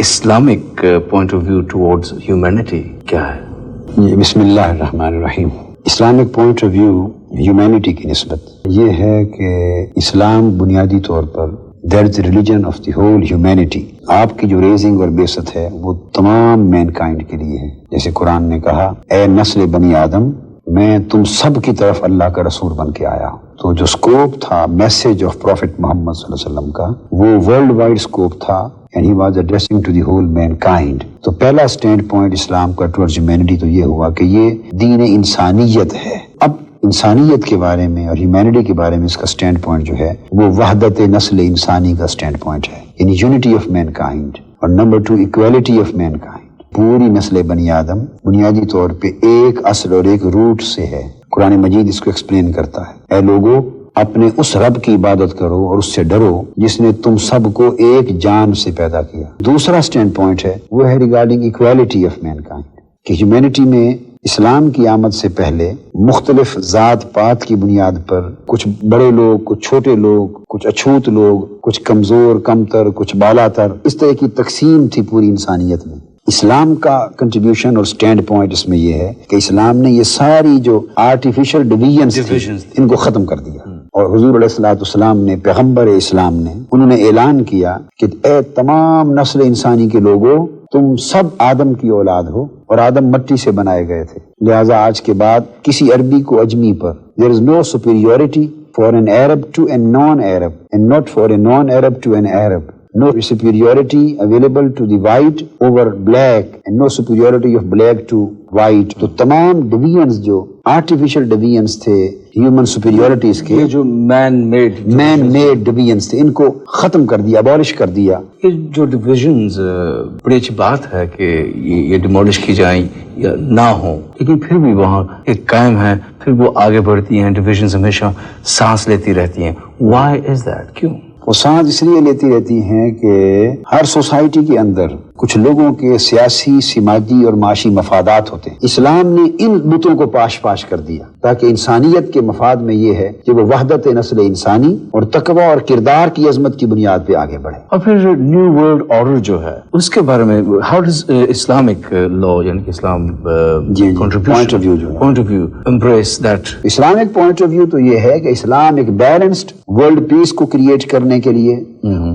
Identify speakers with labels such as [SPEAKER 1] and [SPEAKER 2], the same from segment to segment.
[SPEAKER 1] Islamic point of view towards humanity کیا ہے؟
[SPEAKER 2] بسم اللہ الرحمن الرحیم. Islamic point of view humanity کی نسبت یہ ہے کہ اسلام بنیادی طور پر that is religion of the whole humanity. آپ کی جو ریزنگ اور بعثت ہے وہ تمام مین کائنڈ کے لیے ہے. جیسے قرآن نے کہا اے نسل بنی آدم میں تم سب کی طرف اللہ کا رسول بن کے آیا. تو جو سکوپ تھا میسج آف پروفٹ محمد صلی اللہ علیہ وسلم کا وہ ورلڈ وائڈ سکوپ تھا and he was addressing to the whole mankind. تو پہلا سٹینڈ پوائنٹ اسلام کا towards humanity تو یہ ہوا کہ یہ دین انسانیت ہے. اب انسانیت کے بارے میں اور ہیومینٹی کے بارے میں اس کا سٹینڈ پوائنٹ جو ہے وہ وحدت نسل انسانی کا سٹینڈ پوائنٹ ہے، یعنی یونٹی آف مین کائنڈ. اور number 2 equality of mankind. پوری نسل بنی آدم بنیادی طور پہ ایک اصل اور ایک روٹ سے ہے. قرآن مجید اس کو ایکسپلین کرتا ہے اے لوگو اپنے اس رب کی عبادت کرو اور اس سے ڈرو جس نے تم سب کو ایک جان سے پیدا کیا. دوسرا سٹینڈ پوائنٹ ہے وہ ہے regarding equality of mankind کہ ہیومینٹی میں اسلام کی آمد سے پہلے مختلف ذات پات کی بنیاد پر کچھ بڑے لوگ، کچھ چھوٹے لوگ، کچھ اچھوت لوگ، کچھ کمزور کمتر، کچھ بالا تر، اس طرح کی تقسیم تھی پوری انسانیت میں. اسلام کا کنٹریبیوشن اور سٹینڈ پوائنٹ اس میں یہ ہے کہ اسلام نے یہ ساری جو آرٹیفیشل ڈویژنز ان کو ختم کر دیا. اور حضور علیہ الصلوۃ والسلام نے پیغمبر اسلام نے انہوں نے اعلان کیا کہ اے تمام نسل انسانی کے لوگوں تم سب آدم کی اولاد ہو اور آدم مٹی سے بنائے گئے تھے. لہٰذا آج کے بعد کسی عربی کو اجمی پر there is no superiority for an Arab to a non-Arab and not for a non-Arab to an Arab. No superiority available to the white over black and no superiority of black to white. تو تمام divisions جو artificial divisions تھے human سپیریورٹیز کے،
[SPEAKER 1] جو man made
[SPEAKER 2] divisions تھے، ان کو ختم کر دیا، ابالش کر دیا.
[SPEAKER 1] یہ جو ڈویژنز بڑی اچھی بات ہے کہ یہ ڈیمولش کی جائیں یا نہ ہوں، لیکن پھر بھی وہاں ایک قائم ہے، پھر وہ آگے بڑھتی ہیں. ڈویژنز ہمیشہ سانس لیتی رہتی ہیں. Why is that? کیوں
[SPEAKER 2] وہ سانس اس لیے لیتی رہتی ہیں کہ ہر سوسائٹی کے اندر کچھ لوگوں کے سیاسی، سماجی اور معاشی مفادات ہوتے ہیں. اسلام نے ان بتوں کو پاش کر دیا تاکہ انسانیت کے مفاد میں یہ ہے کہ وہ وحدت نسل انسانی اور تقوی اور کردار کی عظمت کی بنیاد پہ آگے بڑھے.
[SPEAKER 1] اور پھر نیو ورلڈ آرڈر جو ہے اس کے بارے میں ہاؤ ڈز اسلامک لا یعنی کہ اسلام
[SPEAKER 2] point
[SPEAKER 1] of view embrace that?
[SPEAKER 2] Islamic point of view تو یہ ہے کہ اسلام ایک بیلنسڈ ورلڈ پیس کو کریٹ کرنے کے لیے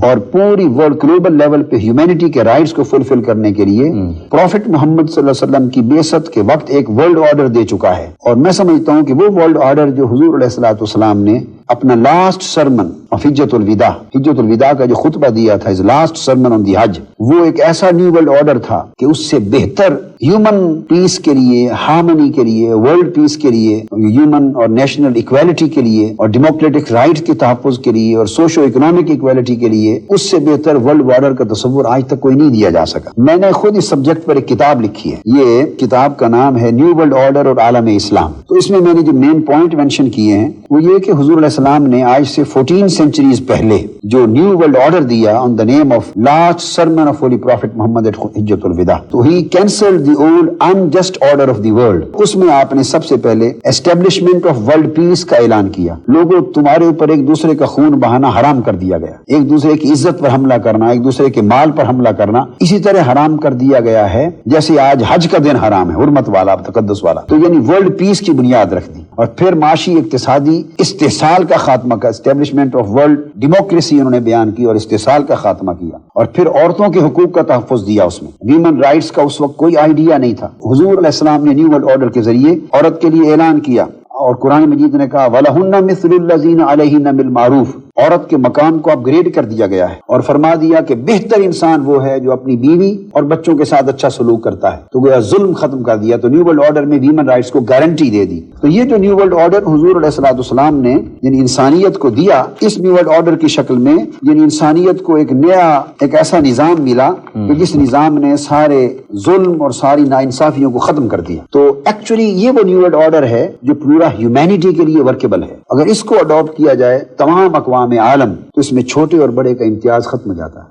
[SPEAKER 2] اور پوری ورلڈ گلوبل لیول پہ ہیومینٹی کے رائٹس کو فلفل کرنے کے لیے پروفٹ محمد صلی اللہ علیہ وسلم کی بعثت کے وقت ایک ورلڈ آرڈر دے چکا ہے. اور میں سمجھتا ہوں کہ وہ ورلڈ آرڈر جو حضور علیہ الصلوۃ والسلام نے اپنا لاسٹ سرمن آف حجۃ الوداع کا جو خطبہ دیا تھا، لاسٹ سرمن آن دی حج، وہ ایک ایسا نیو ورلڈ آرڈر تھا کہ اس سے بہتر ہیومن پیس کے لیے، ہارمنی کے لیے، ورلڈ پیس کے لیے، ہیومن اور نیشنل ایکویلٹی کے لیے اور ڈیموکریٹک رائٹس کے تحفظ کے لیے اور سوشو اکنامک ایکویلٹی کے لیے اس سے بہتر ورلڈ آرڈر کا تصور آج تک کوئی نہیں دیا جا سکا. میں نے خود اس سبجیکٹ پر ایک کتاب لکھی ہے. یہ کتاب کا نام ہے نیو ورلڈ آرڈر اور عالم اسلام. تو اس میں نے جو مین پوائنٹ مینشن کیے ہیں وہ یہ کہ حضور علیہ السلام نے آج سے 14 سینچریز پہلے جو نیو ورلڈ آرڈر دیا on the name of last sermon of holy prophet محمد ایٹ حجۃ الوداع، تو he cancelled the old ancient order of the world. اس میں آپ نے سب سے پہلے اسٹیبلشمنٹ آف ورلڈ پیس کا اعلان کیا. لوگوں تمہارے اوپر ایک دوسرے کا خون بہانا حرام کر دیا گیا، ایک دوسرے کی عزت پر حملہ کرنا، ایک دوسرے کے مال پر حملہ کرنا اسی طرح حرام کر دیا گیا ہے جیسے آج حج کا دن حرام ہے، حرمت والا، تقدس والا. تو یعنی ورلڈ پیس کی بنیاد رکھ دی. اور پھر معاشی اقتصادی استحصال کا خاتمہ کا اسٹیبلشمنٹ آف ورلڈ ڈیموکریسی انہوں نے بیان کی اور استحصال کا خاتمہ کیا. اور پھر عورتوں کے حقوق کا تحفظ دیا. اس میں ویمن رائٹس کا اس وقت کوئی آئیڈیا نہیں تھا. حضور علیہ السلام نے نیو ورلڈ آرڈر کے ذریعے عورت کے لیے اعلان کیا اور قرآن مجید نے کہا وَلَهُنَّ مِثْلُ الَّذِينَ عَلَيْهِنَّ بِالْمَعْرُوفِ. عورت کے مقام کو اپ گریڈ کر دیا گیا ہے اور فرما دیا کہ بہتر انسان وہ ہے جو اپنی بیوی اور بچوں کے ساتھ اچھا سلوک کرتا ہے. تو گویا ظلم ختم کر دیا. تو نیو ورلڈ آرڈر میں ویمن رائٹس کو گارنٹی دے دی. تو یہ جو نیو ورلڈ آرڈر حضور علیہ الصلوۃ والسلام نے یعنی انسانیت کو دیا، اس نیو ورلڈ آرڈر کی شکل میں یعنی انسانیت کو ایک نیا ایک ایسا نظام ملا کہ جس نظام نے سارے ظلم اور ساری ناانصافیوں کو ختم کر دیا. تو ایکچولی یہ وہ نیو ورلڈ آرڈر ہے جو پورا ہیومینٹی کے لیے ورکیبل ہے. اگر اس کو اڈاپٹ کیا جائے تمام اقوام عالم تو اس میں چھوٹے اور بڑے کا امتیاز ختم ہو جاتا ہے.